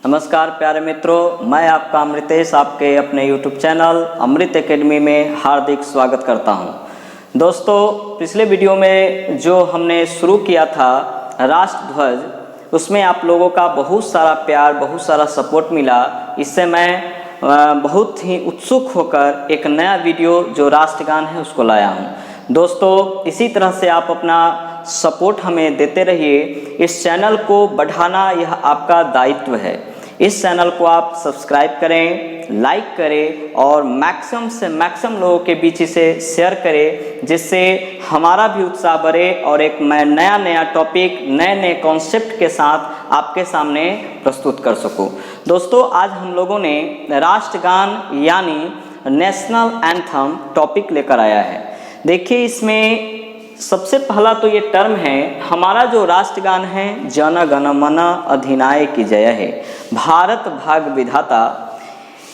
नमस्कार प्यारे मित्रों, मैं आपका अमृतेश आपके अपने YouTube चैनल अमृत एकेडमी में हार्दिक स्वागत करता हूं। दोस्तों, पिछले वीडियो में जो हमने शुरू किया था राष्ट्रध्वज, उसमें आप लोगों का बहुत सारा प्यार, बहुत सारा सपोर्ट मिला। इससे मैं बहुत ही उत्सुक होकर एक नया वीडियो जो राष्ट्रगान है उसको लाया हूं। दोस्तों, इसी तरह से आप अपना सपोर्ट हमें देते रहिए। इस चैनल को बढ़ाना यह आपका दायित्व है। इस चैनल को आप सब्सक्राइब करें, लाइक करें और मैक्सिमम से मैक्सिमम लोगों के बीच इसे शेयर करें, जिससे हमारा भी उत्साह बढ़े और एक मैं नया टॉपिक, नए कॉन्सेप्ट के साथ आपके सामने प्रस्तुत कर सकूं। दोस्तों, आज हम लोगों ने राष्ट्रगान यानी नेशनल एंथम टॉपिक लेकर आया है। देखिए, इसमें सबसे पहला तो ये टर्म है, हमारा जो राष्ट्रगान है जन गण मन अधिनायक जय है, भारत भाग्य विधाता।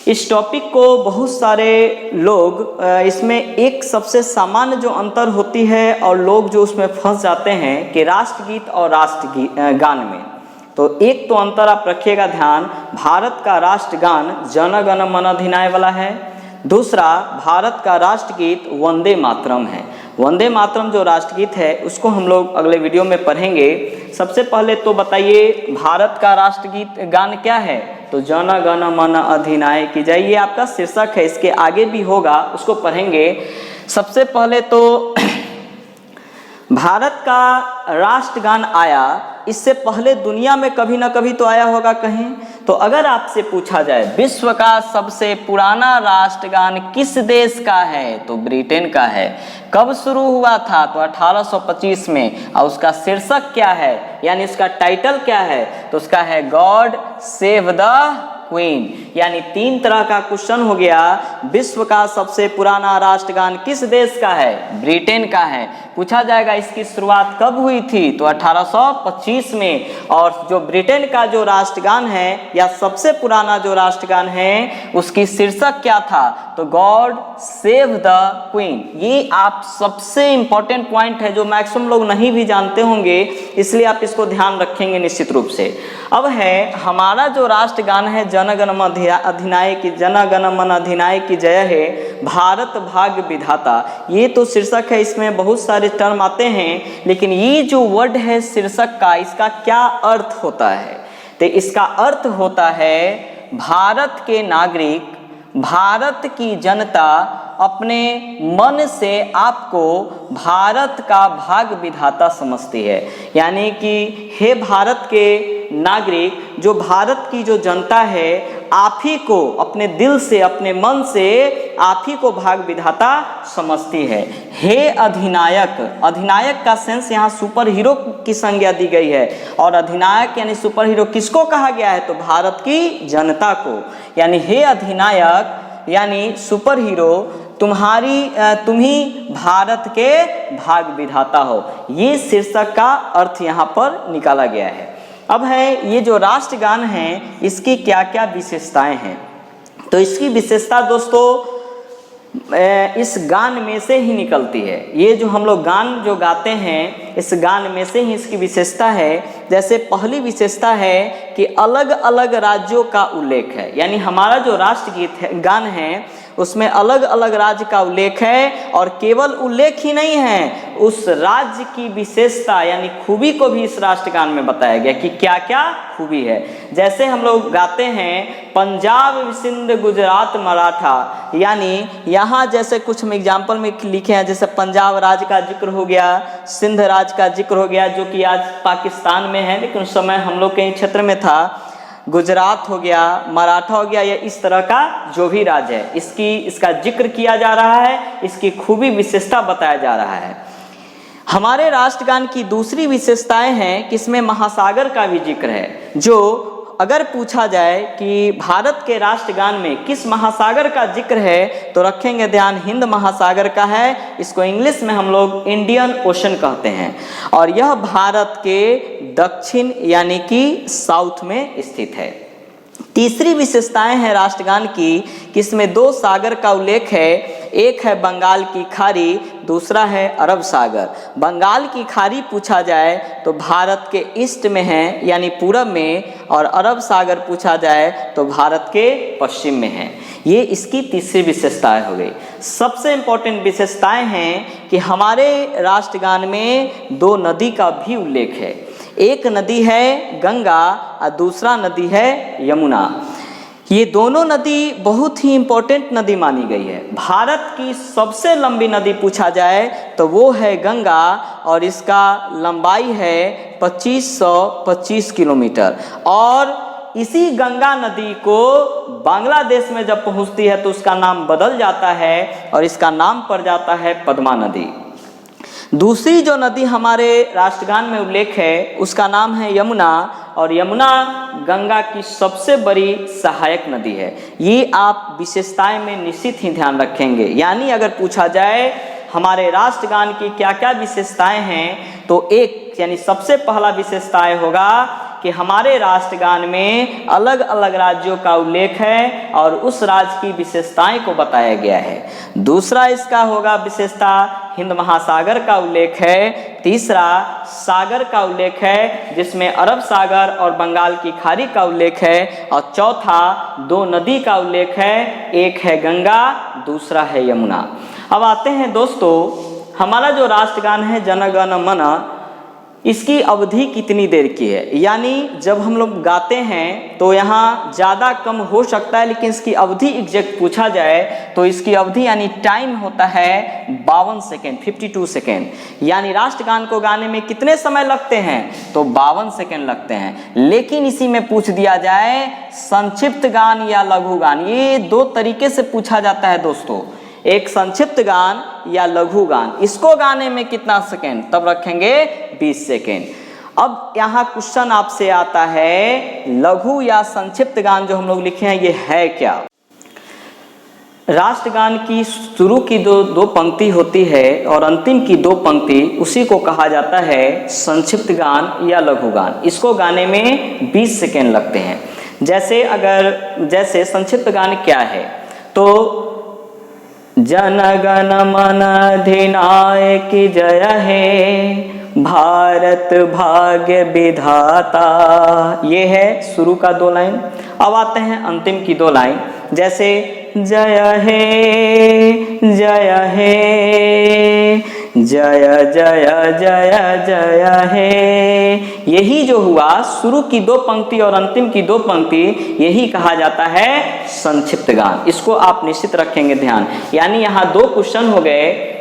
इस टॉपिक को बहुत सारे लोग इसमें एक सबसे सामान्य जो अंतर होती है और लोग जो उसमें फंस जाते हैं कि राष्ट्रगीत और राष्ट्रगान में, तो एक तो अंतर आप रखिएगा ध्यान, भारत का राष्ट्रगान जन गण मन अधिनायक वाला है। दूसरा, भारत का राष्ट्रगीत वंदे मातरम है। वंदे मातरम जो राष्ट्रगीत है उसको हम लोग अगले वीडियो में पढ़ेंगे। सबसे पहले तो बताइए, भारत का राष्ट्रगीत गान क्या है? तो जन गण मन अधिनायक जय, ये आपका शीर्षक है। इसके आगे भी होगा, उसको पढ़ेंगे। सबसे पहले तो भारत का राष्ट्रगान आया, इससे पहले दुनिया में कभी ना कभी तो आया होगा कहीं। तो अगर आपसे पूछा जाए विश्व का सबसे पुराना राष्ट्रगान किस देश का है, तो ब्रिटेन का है। कब शुरू हुआ था? तो 1825 में। और उसका शीर्षक क्या है, यानी उसका टाइटल क्या है? तो उसका है गॉड सेव द क्वीन। यानी तीन तरह का क्वेश्चन हो गया। विश्व का सबसे पुराना राष्ट्रगान किस देश का है? ब्रिटेन का है। पूछा जाएगा इसकी शुरुआत कब हुई थी? तो 1825 में। और जो ब्रिटेन का जो राष्ट्रगान है या सबसे पुराना जो राष्ट्रगान है, उसकी शीर्षक क्या था? तो गॉड सेव द क्वीन। ये आप सबसे इंपॉर्टेंट पॉइंट है जो मैक्सिमम लोग नहीं भी जानते होंगे, इसलिए आप इसको ध्यान रखेंगे निश्चित रूप से। अब है हमारा जो राष्ट्रगान है जन गण मन अधिनायक की जय है, भारत भाग्य विधाता। ये तो शीर्षक है, इसमें बहुत सारे टर्म आते हैं, लेकिन ये जो वर्ड है शीर्षक का, इसका क्या अर्थ होता है? तो इसका अर्थ होता है भारत के नागरिक, भारत की जनता अपने मन से आपको भारत का भाग्य विधाता समझती है। यानी कि हे भारत के नागरिक, जो भारत की जो जनता है, आप ही को अपने दिल से, अपने मन से आप ही को भाग्य विधाता समझती है। हे अधिनायक, अधिनायक का सेंस यहाँ सुपर हीरो की संज्ञा दी गई है। और अधिनायक यानी सुपर हीरो किसको कहा गया है? तो भारत की जनता को। यानी हे अधिनायक यानी सुपर हीरो, तुम ही भारत के भाग्य विधाता हो। ये शीर्षक का अर्थ यहाँ पर निकाला गया है। अब है ये जो राष्ट्रगान है, इसकी क्या क्या विशेषताएं हैं? तो इसकी विशेषता दोस्तों इस गान में से ही निकलती है। ये जो हम लोग गान जो गाते हैं, इस गान में से ही इसकी विशेषता है। जैसे पहली विशेषता है कि अलग अलग राज्यों का उल्लेख है। यानी हमारा जो राष्ट्रगीत है, गान है, उसमें अलग अलग राज्य का उल्लेख है। और केवल उल्लेख ही नहीं है, उस राज्य की विशेषता यानी खूबी को भी इस राष्ट्रगान में बताया गया कि क्या क्या खूबी है। जैसे हम लोग गाते हैं पंजाब सिंध गुजरात मराठा, यानी यहाँ जैसे कुछ हम एग्जाम्पल में लिखे हैं, जैसे पंजाब राज्य का जिक्र हो गया, सिंध राज्य का जिक्र हो गया जो कि आज पाकिस्तान में है, लेकिन उस समय हम लोग के क्षेत्र में था। गुजरात हो गया, मराठा हो गया, या इस तरह का जो भी राज्य है, इसका जिक्र किया जा रहा है, इसकी खूबी विशेषता बताया जा रहा है। हमारे राष्ट्रगान की दूसरी विशेषताएं हैं कि इसमें महासागर का भी जिक्र है। जो अगर पूछा जाए कि भारत के राष्ट्रगान में किस महासागर का जिक्र है, तो रखेंगे ध्यान, हिंद महासागर का है। इसको इंग्लिश में हम लोग इंडियन ओशन कहते हैं। और यह भारत के दक्षिण यानी कि साउथ में स्थित है। तीसरी विशेषताएं हैं राष्ट्रगान की कि इसमें दो सागर का उल्लेख है। एक है बंगाल की खाड़ी, दूसरा है अरब सागर। बंगाल की खाड़ी पूछा जाए तो भारत के ईस्ट में है यानी पूरब में, और अरब सागर पूछा जाए तो भारत के पश्चिम में है। ये इसकी तीसरी विशेषताएं हो गई। सबसे इंपॉर्टेंट विशेषताएं हैं कि हमारे राष्ट्रगान में दो नदी का भी उल्लेख है। एक नदी है गंगा और दूसरा नदी है यमुना। ये दोनों नदी बहुत ही इंपॉर्टेंट नदी मानी गई है। भारत की सबसे लंबी नदी पूछा जाए तो वो है गंगा, और इसका लंबाई है 2525 किलोमीटर। और इसी गंगा नदी को बांग्लादेश में जब पहुंचती है तो उसका नाम बदल जाता है और इसका नाम पड़ जाता है पद्मा नदी। दूसरी जो नदी हमारे राष्ट्रगान में उल्लेख है उसका नाम है यमुना, और यमुना गंगा की सबसे बड़ी सहायक नदी है। ये आप विशेषताएं में निश्चित ही ध्यान रखेंगे। यानी अगर पूछा जाए हमारे राष्ट्रगान की क्या क्या विशेषताएं हैं तो एक यानी सबसे पहला विशेषताएं होगा कि हमारे राष्ट्रगान में अलग अलग राज्यों का उल्लेख है और उस राज्य की विशेषताएं को बताया गया है। दूसरा इसका होगा विशेषता हिंद महासागर का उल्लेख है। तीसरा सागर का उल्लेख है जिसमें अरब सागर और बंगाल की खाड़ी का उल्लेख है। और चौथा दो नदी का उल्लेख है, एक है गंगा, दूसरा है यमुना। अब आते हैं दोस्तों, हमारा जो राष्ट्रगान है जन गण मन, इसकी अवधि कितनी देर की है। यानी जब हम लोग गाते हैं तो यहाँ ज़्यादा कम हो सकता है, लेकिन इसकी अवधि एग्जैक्ट पूछा जाए तो इसकी अवधि यानी टाइम होता है 52 सेकेंड, 52 सेकेंड। यानी राष्ट्रगान को गाने में कितने समय लगते हैं तो 52 सेकेंड लगते हैं। लेकिन इसी में पूछ दिया जाए संक्षिप्त गान या लघु गान, ये दो तरीके से पूछा जाता है दोस्तों। एक संक्षिप्त गान या लघु गान, इसको गाने में कितना सेकेंड, तब रखेंगे 20 सेकेंड। अब यहाँ क्वेश्चन आपसे आता है लघु या संक्षिप्त गान जो हम लोग लिखे हैं ये है क्या। राष्ट्रगान की शुरू की दो पंक्ति होती है और अंतिम की दो पंक्ति, उसी को कहा जाता है संक्षिप्त गान या लघु गान। इसको गाने में 20 सेकेंड लगते हैं। जैसे संक्षिप्त गान क्या है तो जन गण मन अधिनायक जय हे भारत भाग्य विधाता, ये है शुरू का दो लाइन। अब आते हैं अंतिम की दो लाइन, जैसे जय हे जय हे जय जय जय जय हे। यही जो हुआ शुरू की दो पंक्ति और अंतिम की दो पंक्ति, यही कहा जाता है संक्षिप्त गान। इसको आप निश्चित रखेंगे ध्यान। यानी यहाँ दो क्वेश्चन हो गए,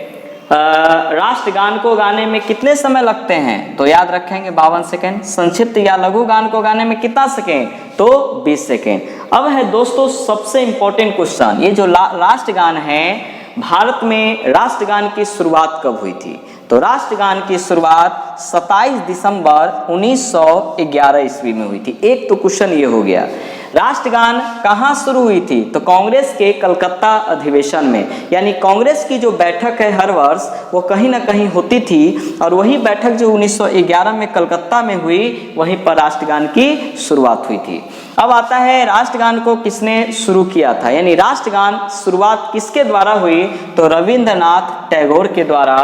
राष्ट्रगान को गाने में कितने समय लगते हैं तो याद रखेंगे 52 सेकेंड। संक्षिप्त या लघु गान को गाने में कितना सेकेंड तो 20 सेकेंड। अब है दोस्तों सबसे इंपॉर्टेंट क्वेश्चन, ये जो राष्ट्रगान है, भारत में राष्ट्रगान की शुरुआत कब हुई थी तो राष्ट्रगान की शुरुआत 27 दिसंबर 1911 ईस्वी में हुई थी। एक तो क्वेश्चन ये हो गया। राष्ट्रगान कहाँ शुरू हुई थी तो कांग्रेस के कलकत्ता अधिवेशन में। यानी कांग्रेस की जो बैठक है हर वर्ष वो कहीं ना कहीं होती थी, और वही बैठक जो 1911 में कलकत्ता में हुई, वहीं पर राष्ट्रगान की शुरुआत हुई थी। अब आता है राष्ट्रगान को किसने शुरू किया था, यानी राष्ट्रगान शुरुआत किसके द्वारा हुई तो रविंद्रनाथ टैगोर के द्वारा।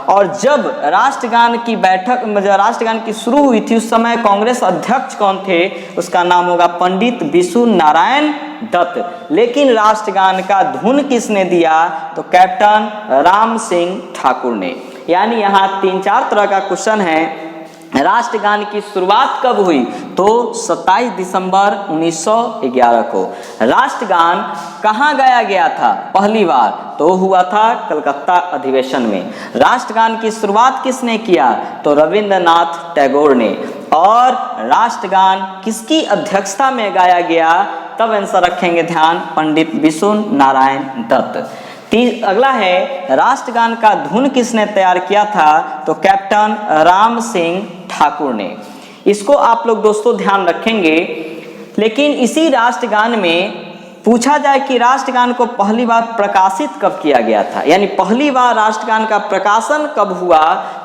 और जब राष्ट्रगान की बैठक, राष्ट्रगान की शुरू हुई थी, उस समय कांग्रेस अध्यक्ष कौन थे, उसका नाम होगा पंडित बिशु नारायण दत्त। लेकिन राष्ट्रगान का धुन किसने दिया तो कैप्टन राम सिंह ठाकुर ने। यानी यहाँ 3-4 तरह का क्वेश्चन है। राष्ट्रगान की शुरुआत कब हुई तो 27 दिसंबर 1911 को। राष्ट्रगान कहाँ गाया गया था पहली बार तो हुआ था कलकत्ता अधिवेशन में। राष्ट्रगान की शुरुआत किसने किया तो रविंद्रनाथ टैगोर ने। और राष्ट्रगान किसकी अध्यक्षता में गाया गया, तब आंसर रखेंगे ध्यान, पंडित बिशु नारायण दत्त। अगला है राष्ट्रगान का धुन किसने तैयार किया था तो कैप्टन राम सिंह ठाकुर ने। इसको आप लोग दोस्तों ध्यान रखेंगे। लेकिन इसी राष्ट्रगान में पूछा जाए कि राष्ट्रगान को पहली बार प्रकाशित कब किया गया था, यानी पहली बार राष्ट्रगान का प्रकाशन कब हुआ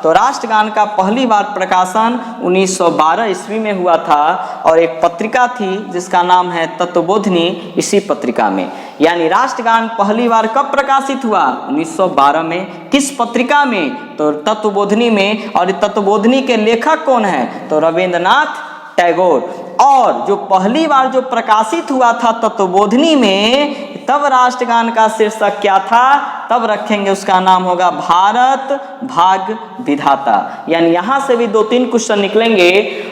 तो राष्ट्रगान का पहली बार प्रकाशन 1912 ईस्वी में हुआ था। और एक पत्रिका थी जिसका नाम है तत्वबोधिनी, इसी पत्रिका में। यानी राष्ट्रगान पहली बार कब प्रकाशित हुआ? 1912 में। किस पत्रिका में? तो तत्वबोधिनी में। और तत्वबोधिनी के लेखक कौन है? तो रविंद्रनाथ टैगोर। और जो पहली बार जो प्रकाशित हुआ था तत्वबोधिनी में, तब राष्ट्रगान का शीर्षक क्या था? तब रखेंगे उसका नाम होगा भारत भाग्य विधाता। यानी यहां से भी 2-3 क्वेश्चन निकलेंगे।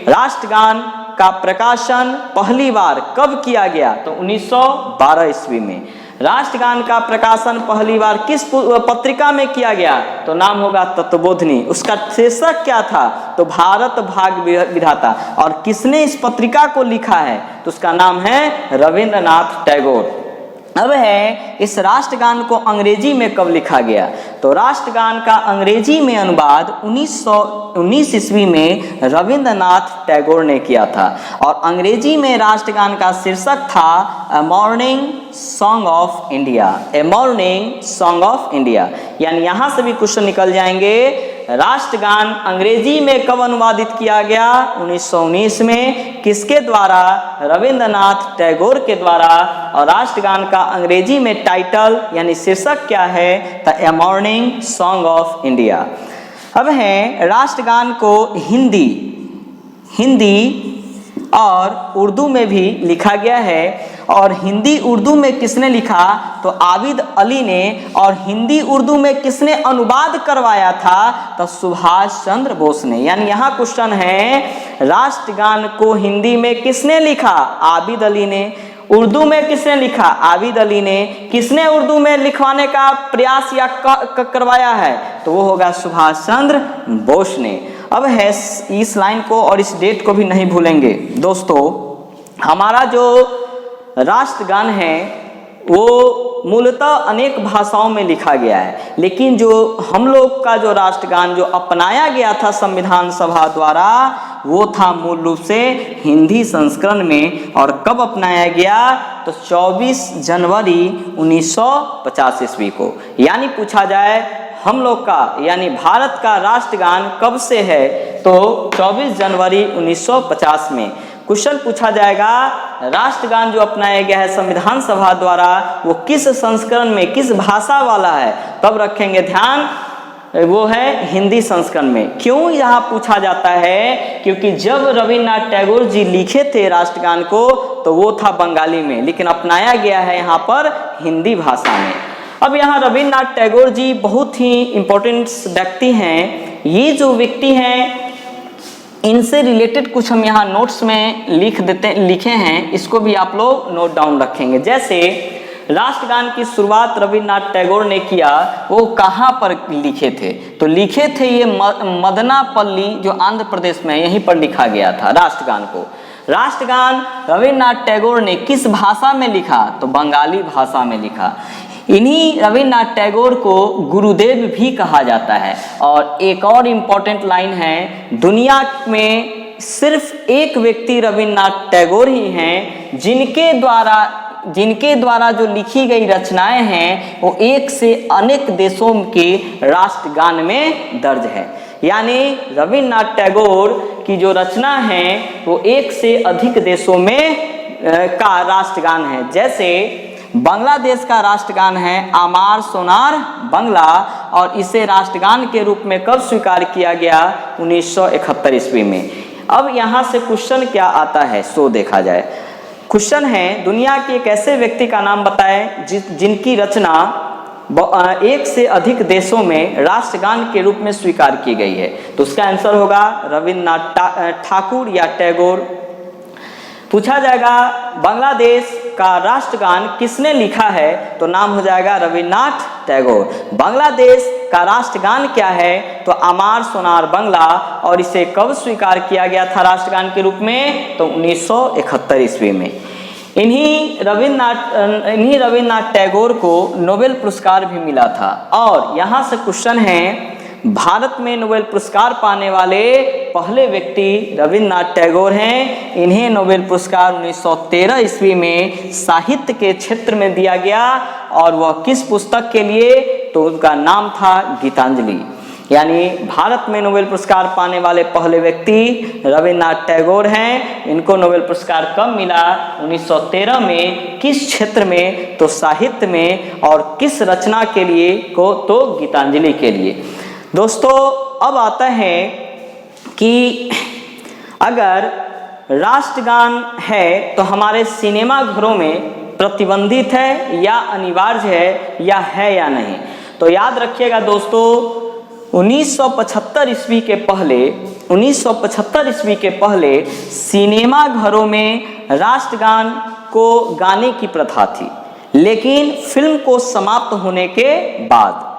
राष्ट्रगान का प्रकाशन पहली बार कब किया गया? तो 1912 ईस्वी में। राष्ट्रगान का प्रकाशन पहली बार किस पत्रिका में किया गया? तो नाम होगा तत्वबोधिनी। उसका शीर्षक क्या था? तो भारत भाग्य विधाता। और किसने इस पत्रिका को लिखा है? तो उसका नाम है रविंद्रनाथ टैगोर। अब है इस राष्ट्रगान को अंग्रेजी में कब लिखा गया? तो राष्ट्रगान का अंग्रेजी में अनुवाद 1919 ईस्वी में रविंद्रनाथ टैगोर ने किया था। और अंग्रेजी में राष्ट्रगान का शीर्षक था a morning song of India. A morning song of India. यानी यहां से भी क्वेश्चन निकल जाएंगे। राष्ट्रगान अंग्रेजी में कब अनुवादित किया गया? 1919 में। किसके द्वारा? रविंद्रनाथ टैगोर के द्वारा। और राष्ट्रगान का अंग्रेजी में टाइटल यानी शीर्षक क्या है? The A morning song of India. अब है राष्ट्रगान को हिंदी और उर्दू में भी लिखा गया है। और हिंदी उर्दू में किसने लिखा? तो आबिद अली ने। और हिंदी उर्दू में किसने अनुवाद करवाया था? तो सुभाष चंद्र बोस ने। यानी यहाँ क्वेश्चन है, राष्ट्रगान को हिंदी में किसने लिखा? आबिद अली ने। उर्दू में किसने लिखा? आबिद अली ने। किसने उर्दू में लिखवाने का प्रयास या करवाया है? तो वो होगा सुभाष चंद्र बोस ने। अब है इस लाइन को और इस डेट को भी नहीं भूलेंगे दोस्तों। हमारा जो राष्ट्रगान है वो मूलतः अनेक भाषाओं में लिखा गया है, लेकिन जो हम लोग का जो राष्ट्रगान जो अपनाया गया था संविधान सभा द्वारा, वो था मूल रूप से हिंदी संस्करण में। और कब अपनाया गया? तो 24 जनवरी 1950 ईस्वी को। यानी पूछा जाए हम लोग का यानी भारत का राष्ट्रगान कब से है? तो 24 जनवरी 1950 में। क्वेश्चन पूछा जाएगा, राष्ट्रगान जो अपनाया गया है संविधान सभा द्वारा वो किस संस्करण में, किस भाषा वाला है? तब रखेंगे ध्यान, वो है हिंदी संस्करण में। क्यों यहाँ पूछा जाता है? क्योंकि जब रविन्द्रनाथ टैगोर जी लिखे थे राष्ट्रगान को तो वो था बंगाली में, लेकिन अपनाया गया है यहाँ पर हिंदी भाषा में। अब यहाँ रविन्द्रनाथ टैगोर जी बहुत ही इंपॉर्टेंट व्यक्ति हैं। ये जो व्यक्ति हैं इनसे रिलेटेड कुछ हम यहाँ नोट्स में लिखे हैं, इसको भी आप लोग नोट डाउन रखेंगे। जैसे राष्ट्रगान की शुरुआत रविन्द्रनाथ टैगोर ने किया, वो कहाँ पर लिखे थे? तो लिखे थे ये मदनापल्ली जो आंध्र प्रदेश में, यहीं पर लिखा गया था राष्ट्रगान को। राष्ट्रगान रविन्द्रनाथ टैगोर ने किस भाषा में लिखा? तो बंगाली भाषा में लिखा। इन्हीं रविन्द्रनाथ टैगोर को गुरुदेव भी कहा जाता है। और एक और इम्पॉर्टेंट लाइन है, दुनिया में सिर्फ एक व्यक्ति रविन्द्रनाथ टैगोर ही हैं जिनके द्वारा जो लिखी गई रचनाएं हैं वो एक से अनेक देशों के राष्ट्रगान में दर्ज है। यानी रविन्द्रनाथ टैगोर की जो रचना है वो एक से अधिक देशों में का राष्ट्रगान है। जैसे बांग्लादेश का राष्ट्रगान है आमार सोनार बांग्ला, और इसे राष्ट्रगान के रूप में कब स्वीकार किया गया? 1971 ईस्वी में। अब यहाँ से क्वेश्चन क्या आता है सो देखा जाए। क्वेश्चन है, दुनिया के एक ऐसे व्यक्ति का नाम बताएं जिनकी रचना एक से अधिक देशों में राष्ट्रगान के रूप में स्वीकार की गई है। तो उसका आंसर होगा रविन्द्रनाथ ठाकुर या टैगोर। पूछा जाएगा बांग्लादेश का राष्ट्रगान किसने लिखा है? तो नाम हो जाएगा रविन्द्रनाथ टैगोर। बांग्लादेश का राष्ट्रगान क्या है? तो आमार सोनार बांग्ला, और इसे कब स्वीकार किया गया था राष्ट्रगान के रूप में? तो 1971 ईस्वी में। इन्हीं रविन्द्रनाथ टैगोर को नोबेल पुरस्कार भी मिला था। और यहाँ से क्वेश्चन है, भारत में नोबेल पुरस्कार पाने वाले पहले व्यक्ति रविन्द्रनाथ टैगोर हैं। इन्हें नोबेल पुरस्कार 1913 ईस्वी में साहित्य के क्षेत्र में दिया गया। और वह किस पुस्तक के लिए? तो उनका नाम था गीतांजलि। यानी भारत में नोबेल पुरस्कार पाने वाले पहले व्यक्ति रविन्द्रनाथ टैगोर हैं। इनको नोबेल पुरस्कार कब मिला? 1913 में। किस क्षेत्र में? तो साहित्य में। और किस रचना के लिए को? तो गीतांजलि के लिए। दोस्तों अब आता है कि अगर राष्ट्रगान है तो हमारे सिनेमा घरों में प्रतिबंधित है या अनिवार्य है या नहीं? तो याद रखिएगा दोस्तों, 1975 ईस्वी के पहले सिनेमा घरों में राष्ट्रगान को गाने की प्रथा थी, लेकिन फिल्म को समाप्त होने के बाद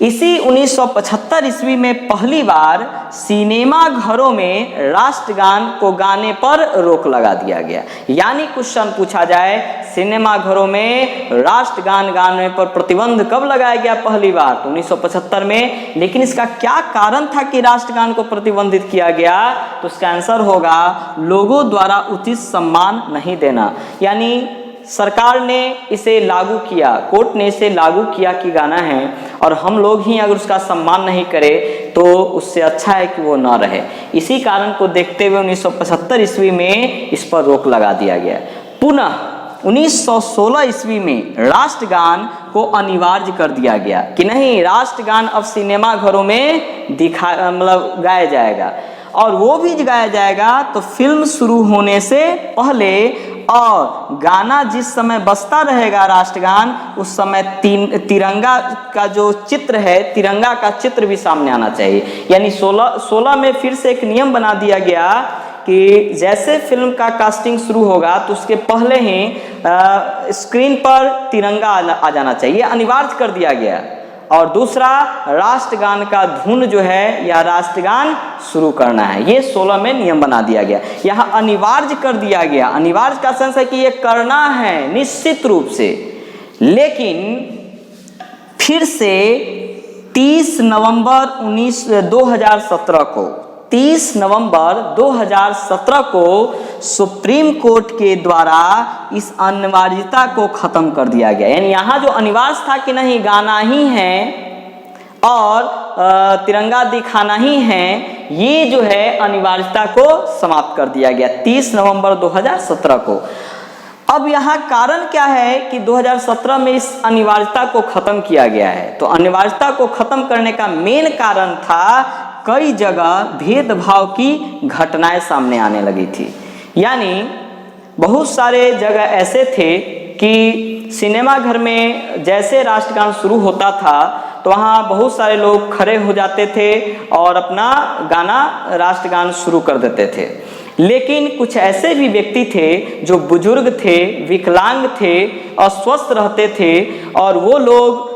इसी 1975 ईस्वी में पहली बार सिनेमा घरों में राष्ट्रगान को गाने पर रोक लगा दिया गया। यानी क्वेश्चन पूछा जाए, सिनेमा घरों में राष्ट्रगान गाने पर प्रतिबंध कब लगाया गया पहली बार? तो 1975 में। लेकिन इसका क्या कारण था कि राष्ट्रगान को प्रतिबंधित किया गया? तो इसका आंसर होगा लोगों द्वारा उचित सम्मान नहीं देना। यानी सरकार ने इसे लागू किया, कोर्ट ने इसे लागू किया कि गाना है, और हम लोग ही अगर उसका सम्मान नहीं करें तो उससे अच्छा है कि वो ना रहे। इसी कारण को देखते हुए 1975 ईस्वी में इस पर रोक लगा दिया गया। पुनः 1916 ईस्वी में राष्ट्रगान को अनिवार्य कर दिया गया कि नहीं, राष्ट्रगान अब सिनेमा घरों में गाया जाएगा, और वो भी गाया जाएगा तो फिल्म शुरू होने से पहले, और गाना जिस समय बजता रहेगा राष्ट्रगान, उस समय तिरंगा का जो चित्र है, तिरंगा का चित्र भी सामने आना चाहिए। यानी 16 में फिर से एक नियम बना दिया गया कि जैसे फिल्म का कास्टिंग शुरू होगा तो उसके पहले ही स्क्रीन पर तिरंगा आ जाना चाहिए, अनिवार्य कर दिया गया। और दूसरा, राष्ट्रगान का धुन जो है या राष्ट्रगान शुरू करना है, ये 16 में नियम बना दिया गया। यहाँ अनिवार्य कर दिया गया। अनिवार्य का सेंस है कि ये करना है निश्चित रूप से। लेकिन फिर से 30 नवंबर 2017 को सुप्रीम कोर्ट के द्वारा इस अनिवार्यता को खत्म कर दिया गया। यानी यहाँ जो अनिवार्य था कि नहीं, गाना ही है और तिरंगा दिखाना ही है, ये जो है अनिवार्यता को समाप्त कर दिया गया 30 नवंबर 2017 को। अब यहाँ कारण क्या है कि 2017 में इस अनिवार्यता को खत्म किया गया है? तो अनिवार्यता को खत्म करने का मेन कारण था कई जगह भेदभाव की घटनाएं सामने आने लगी थी। यानी बहुत सारे जगह ऐसे थे कि सिनेमा घर में जैसे राष्ट्रगान शुरू होता था तो वहाँ बहुत सारे लोग खड़े हो जाते थे और अपना गाना राष्ट्रगान शुरू कर देते थे। लेकिन कुछ ऐसे भी व्यक्ति थे जो बुजुर्ग थे, विकलांग थे, अस्वस्थ रहते थे, और वो लोग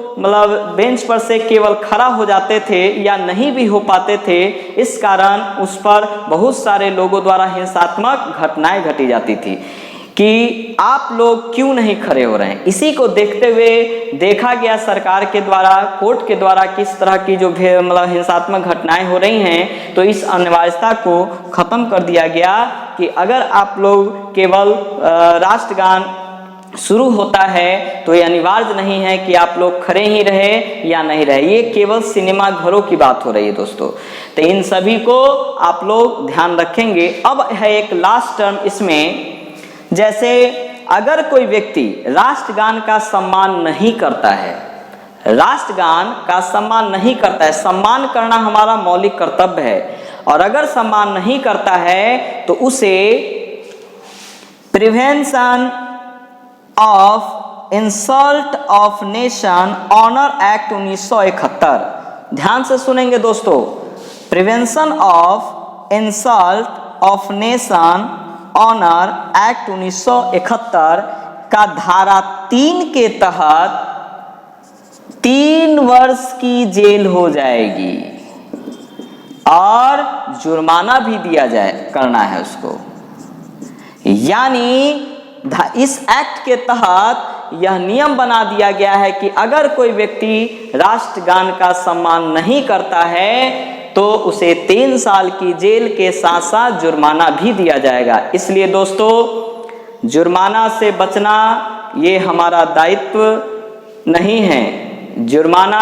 बेंच पर से केवल खड़ा हो जाते थे या नहीं भी हो पाते थे। इस कारण उस पर बहुत सारे लोगों द्वारा हिंसात्मक घटनाएं घटी जाती थी कि आप लोग क्यों नहीं खड़े हो रहे हैं। इसी को देखते हुए देखा गया सरकार के द्वारा, कोर्ट के द्वारा किस तरह की जो हिंसात्मक घटनाएं हो रही हैं, तो इस अनिवार्यता को खत्म कर दिया गया कि अगर आप लोग केवल राष्ट्रगान शुरू होता है तो ये अनिवार्य नहीं है कि आप लोग खड़े ही रहे या नहीं रहे। ये केवल सिनेमा घरों की बात हो रही है दोस्तों। तो इन सभी को आप लोग ध्यान रखेंगे। अब है एक लास्ट टर्म इसमें, जैसे अगर कोई व्यक्ति राष्ट्रगान का सम्मान नहीं करता है, राष्ट्रगान का सम्मान नहीं करता है, सम्मान करना हमारा मौलिक कर्तव्य है, और अगर सम्मान नहीं करता है तो उसे prevention of insult of nation honour act 1971, ध्यान से सुनेंगे दोस्तों, prevention of insult of nation honour act 1971 का धारा 3 के तहत 3 वर्ष की जेल हो जाएगी और जुर्माना भी दिया करना है उसको। यानी इस एक्ट के तहत यह नियम बना दिया गया है कि अगर कोई व्यक्ति राष्ट्रगान का सम्मान नहीं करता है तो उसे 3 साल की जेल के साथ साथ जुर्माना भी दिया जाएगा। इसलिए दोस्तों, जुर्माना से बचना ये हमारा दायित्व नहीं है। जुर्माना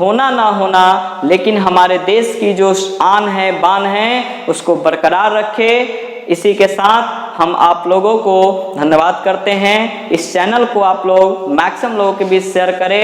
होना ना होना, लेकिन हमारे देश की जो आन है, बान है, उसको बरकरार रखे। इसी के साथ हम आप लोगों को धन्यवाद करते हैं। इस चैनल को आप लोग मैक्सिमम लोगों के बीच शेयर करें।